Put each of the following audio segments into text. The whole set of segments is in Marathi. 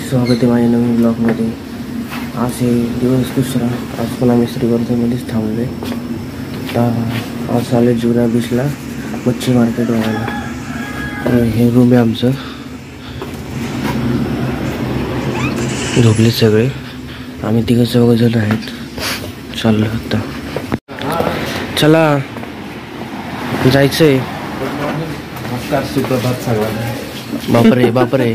स्वागत आहे माझ्या नवीन ब्लॉगमध्ये. आज हे दिवस दुसरा. आज पण आम्ही श्रीवर्धनमध्येच थांबलो आहे. आता आज आलो जुना बीचला मच्छी मार्केट व्हायला. हे रूम आहे आमचं. झोपले सगळे. आम्ही तिघं जण आहेत. चाललो आता. चला जायचंय. नमस्कार, सुप्रभात सगळ्यांना. बापरे बापरे.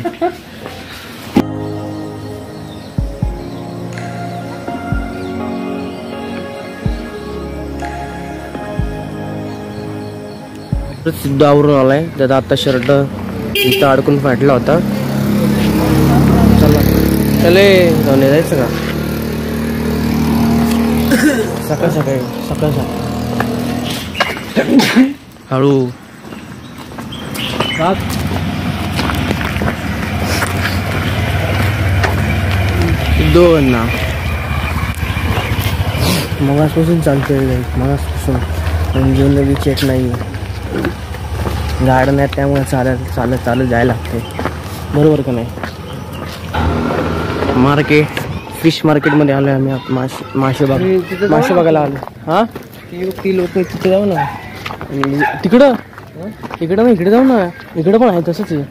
सिद्ध आवरून आलाय. त्यात आता शर्ट इथं अडकून फाटला होता. चला चले जाऊन जायचं का? सकाळ सकाळी हळू. दोन ना मगासपासून चालतोय. मगासपासून जेवण बी चेक नाही. गार्डन आहे त्यामुळे चालत जायला लागते. बरोबर का नाही? मार्केट फिश मार्केटमध्ये आलो आहे आम्ही. मासे बघायला आलो. हां ती लोक तिथे जाऊ ना. तिकडं ना इकडे जाऊ ना. इकडं पण आहे तसंच आहे.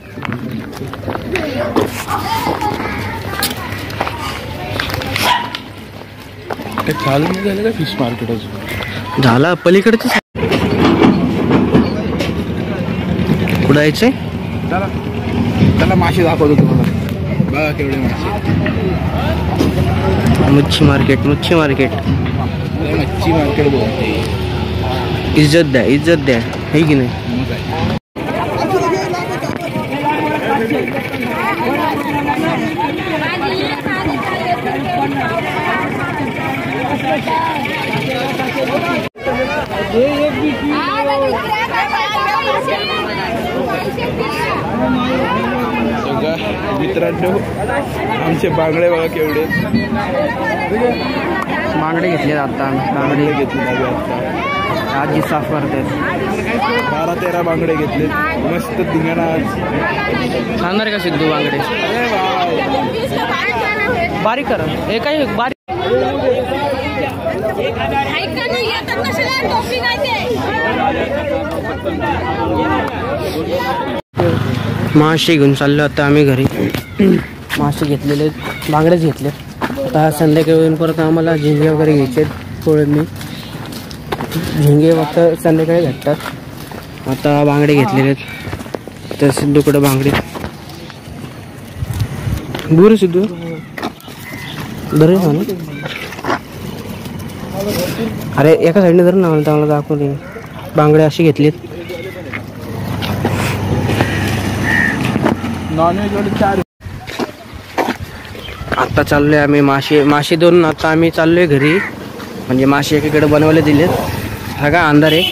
चालू नाही झालं का फिश मार्केट? अजून झाला. पलीकडचं कुठं यायचंय? त्याला मासे दाखवतो तुम्हाला. बघा केवढे मासे. मच्छी मार्केट मच्छी मार्केट बोलते. इज्जत द्या है की नाही? मित्रांनो, आमचे बांगडे बघा केवढे. बांगडे घेतले आता. बांगडे घेतले आता. आजी साफ करते. 12-13 बांगडे घेतले. मस्त धिंगाणा आज. सांगणार का सिद्धू बांगडे? बारीक कर. हे काय बारीक. मासे घेऊन चाललो आता आम्ही घरी. मासे घेतलेले, बांगडेच घेतले. आता संध्याकाळी येऊन परत आम्हाला झिंगे वगैरे घ्यायचे. कोळंबी झिंगे फक्त संध्याकाळी भेटतात. आता बांगडे घेतलेले आहेत. तर सिद्धूकडे बांगडे. दूर सिद्धू धर ना. अरे एका साईडने धर ना. मला दाखवून बांगडे अशी घेतलीत. नॉनव्हेज 4. आता चाललोय आम्ही मासे धरून. आता आम्ही चाललोय घरी. म्हणजे मासे एकीकडे बनवले दिलेत. हा का अंधार आहे.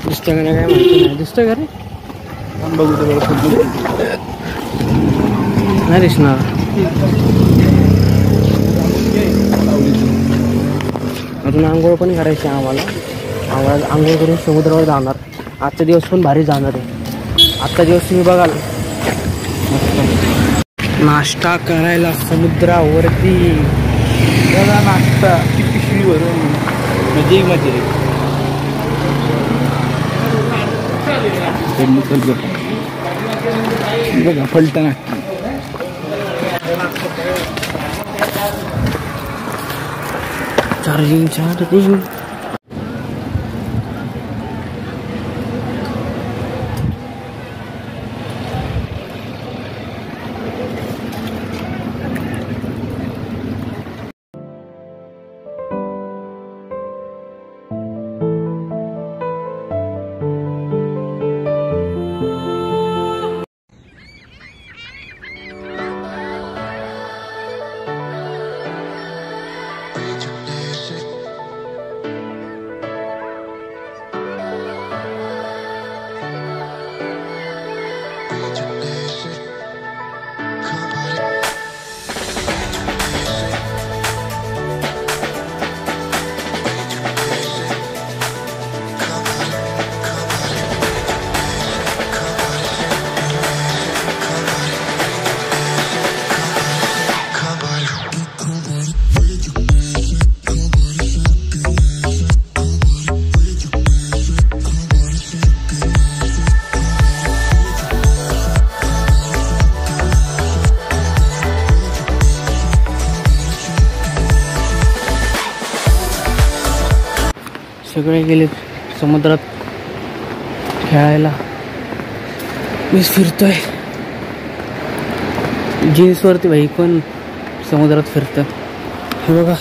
दिसतंय का नाही काय माहिती नाही. दिसतंय का रे? बघू नाही दिसणार. अजून आंघोळ पण करायची आम्हाला. आंघोळ करून समुद्रावर जाणार. आजचा दिवस पण भारी जाणार आहे. आजचा दिवस तुम्ही बघाल. नाश्ता करायला समुद्रावरती. बघा नाश्ता पिशवीवरून. मजा बघा फलटण. चार्जिंग सगळे गेलेत समुद्रात खेळायला. मीच फिरतोय जीन्सवरती. भाई कोण समुद्रात फिरतं. हे बघा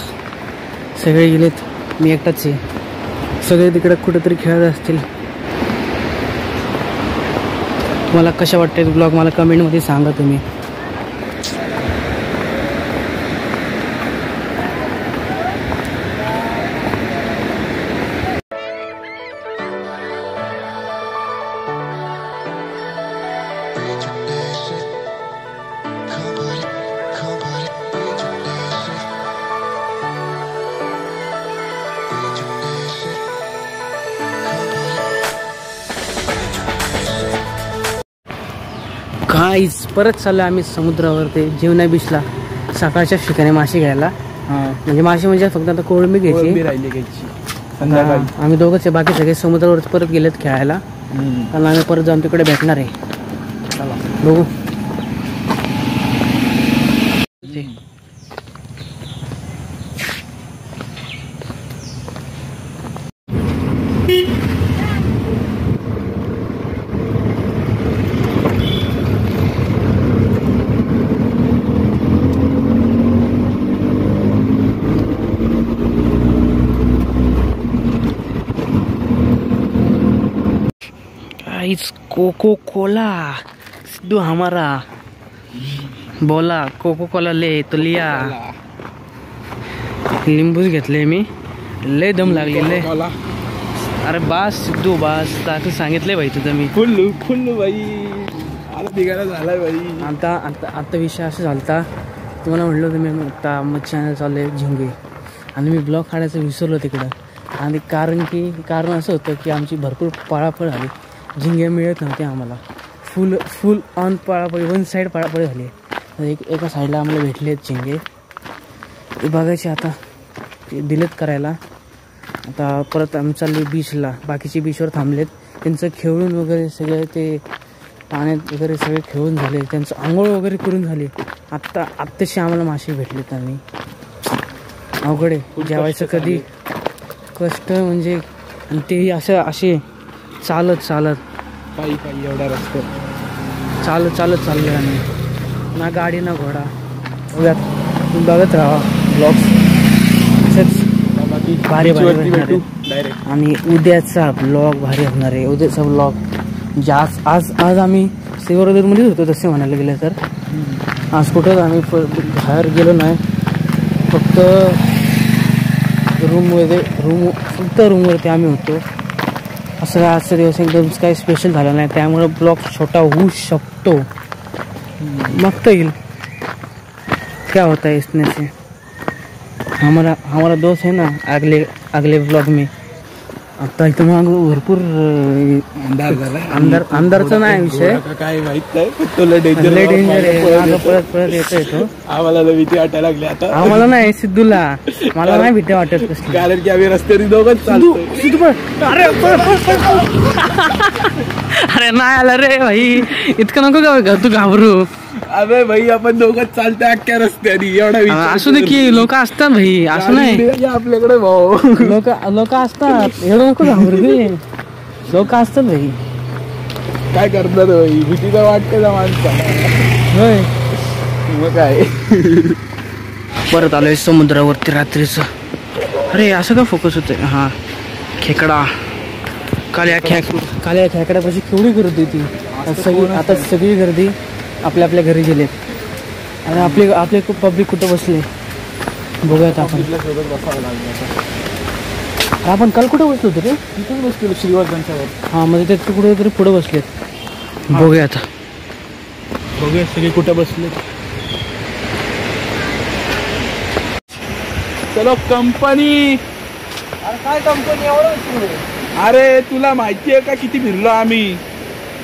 सगळे गेलेत, मी एकटाच आहे. सगळे तिकडे कुठेतरी खेळत असतील. तुम्हाला कशा वाटते ब्लॉग मला कमेंटमध्ये सांगा तुम्ही. काहीच परत चाललो आम्ही समुद्रावरती जीवना बीचला सकाळच्या ठिकाणी मासे घ्यायला. म्हणजे फक्त आता कोळंबी घ्यायची. आम्ही दोघंच आहे, बाकी सगळे समुद्रावरती परत गेलेत खेळायला. कारण आम्ही परत जाऊन तिकडे भेटणार आहे. बघू कोको कोला सिद्धू हमारा बोला कोको कोला ले तो लिया. लिंबूच घेतले मी, लय दम लागलेले. अरे बास सिद्धू बास, ताकद सांगितले भाई तुझं मी. फुल्लू फुल्लू भाई आता बिघाडा झालाय भाई. आता विषय असं झालता, तुम्हाला म्हटलं होतं मी आता मग चॅनल चालू आहे झिंगे, आणि मी ब्लॉग काढायचं विसरलो तिकडं. आणि कारण असं होतं की आमची भरपूर पळापळ झाली, झिंगे मिळत नव्हते आम्हाला. फुल ऑन पळापळी, वन साईड पळापळी झाली. एका साईडला आम्हाला भेटले आहेत झिंगे, ते बघायचे. आता ते दिलेत करायला. आता परत आम्ही चालले बीचला. बाकीचे बीचवर थांबलेत, त्यांचं खेळून वगैरे सगळे ते पाण्यात वगैरे सगळे खेळून झाले, त्यांचं आंघोळ वगैरे करून झाले. आत्ताशी आम्हाला मासे भेटलेत. आणि अवघड आहे जेवायचं कधी कष्ट म्हणजे. आणि तेही असे चालत पायी एवढा रस्ता चालत चालले आम्ही. ना गाडी ना घोडा. बघत राहा ब्लॉग्स, असंच भारी डायरेक्ट. आणि उद्याचा ब्लॉग भारी असणार आहे. उद्याचा ब्लॉग म्हणजे आज आम्ही सेवारदरमध्येच होतो तसे म्हणायला गेलं तर. आज कुठंच आम्ही बाहेर गेलो नाही, फक्त रूमवरती आम्ही होतो. असं आजचा दिवस एकदम काही स्पेशल झाला नाही, त्यामुळे ब्लॉग छोटा होऊ शकतो. बघता येईल क्या होता है इसने से. हमारा दोस्त है ना अगले ब्लॉग में. आता इथं मग भरपूर अंधारचा नाही विषय, काय माहित नाही, डेंजर आहे. परत येतो आम्हाला भीती वाटायला लागली आता. आम्हाला नाही, सिद्धूला मला नाही भीती वाटत कसली, कारण की आम्ही रस्त्याने दोघंच चालतो. अरे नाही आला रे भाई, इतकं नको तू घाबरू. अरे भाई आपण दोघंच चालतोय अख्ख्या रस्त्याने. एवढा असू दे की, लोक असतात भाई, असं नाही आपल्याकडे भाऊ. लोक असतात, एवढं नको घाबरू रे. लोक असतात भाई, काय करतात भाई, भीती तर वाटते ना माणसाला. होय मग काय. परत आलोय समुद्रावरती रात्रीचं. अरे असं का फोकस होतंय. हा खेकडा, काल्या खेकड्यापाशी केवढी गर्दी होती. आता सगळी गर्दी आपल्या घरी गेलेत. आणि आपले पब्लिक कुठं बसले बघूयात. आपण काल कुठं बसलो होतो रे. तिथून बसलो श्रीवर्धनच्यावर. हा म्हणजे ते कुठेतरी पुढे बसलेत. बघूया आता, बघूया सगळे कुठं बसलेत. चलो कंपनी. अरे काय कंपनी एवढं. अरे तुला माहिती आहे का किती फिरलो आम्ही.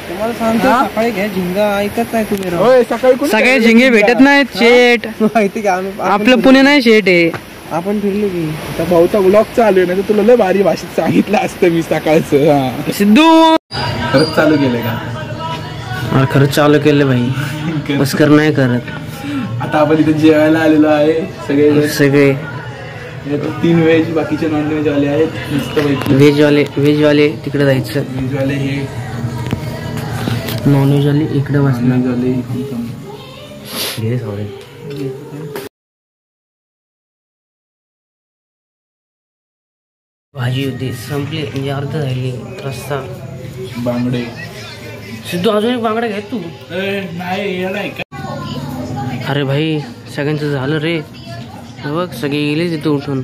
तुम्हाला सांगतो सकाळी घ्या झिंगा, ऐकत नाही तुम्ही. होय सकाळी सगळे झिंगे भेटत नाहीत शेट. माहिती का आपलं पुणे नाही शेट आहे. आपण फिरलो की आता भाऊचा ब्लॉग चालू आहे, नाही तर तुला लय भारी भाषेत सांगितलं असतं मी सकाळचं. सिद्धू खरंच चालू केलंय का. खरंच चालू केलं भाई, बस कर नाही करत. आता आपण इथे जेवायला आलेलो आहे सगळे. यात 3 व्हेज बाकीचे नॉन व्हेज वाले आहेत मस्त पैकी. व्हेजवाले तिकडे जायचं, व्हेज वाले हे, नॉन व्हेजवाले इकडे बसणार. नॉन वाले इकडे. घे सवरे. भाजी होती संपली म्हणजे अर्ध राहिली. रस्सा, बांगडे. सिद्धू अजून एक बांगडा घ्याय तू. नाही येणार का? अरे भाई सगळ्यांचं झालं रे. बघ सगळे गेले तिथे उठून.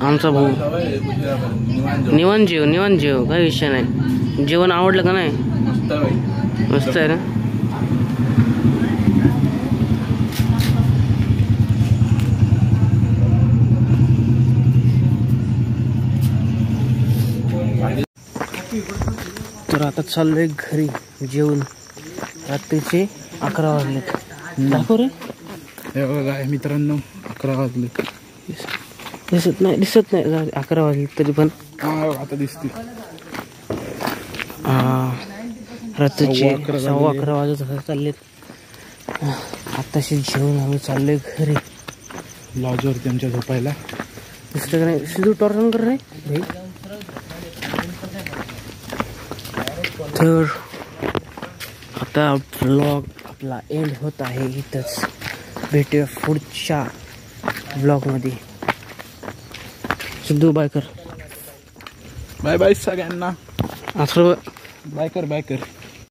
आमचा भाऊ निवांत जेव काही विषय नाही. जेवण आवडलं का नाही? मस्त आहे ना. तर आता चाललोय घरी जेवून. रात्रीचे 11 वाजलेत. दाखव रे. हे बघा मित्रांनो 11 वाजले. दिसत नाही 11 वाजले तरी पण. आता दिसते. रात्रीचे 11:15 वाजत चाललेत. आताशी जेवून आम्ही चाललोय घरी. लॉजवरती आमच्या झोपायला. दिसतं का नाही? सिद्धू टॉर्न कर रे भाई. तर आता व्लॉग आपला एंड होत आहे इथंच. भेटूया पुढच्या व्लॉगमध्ये. सिद्धू बाय कर. बाय बाय सगळ्यांना. असं बाय कर.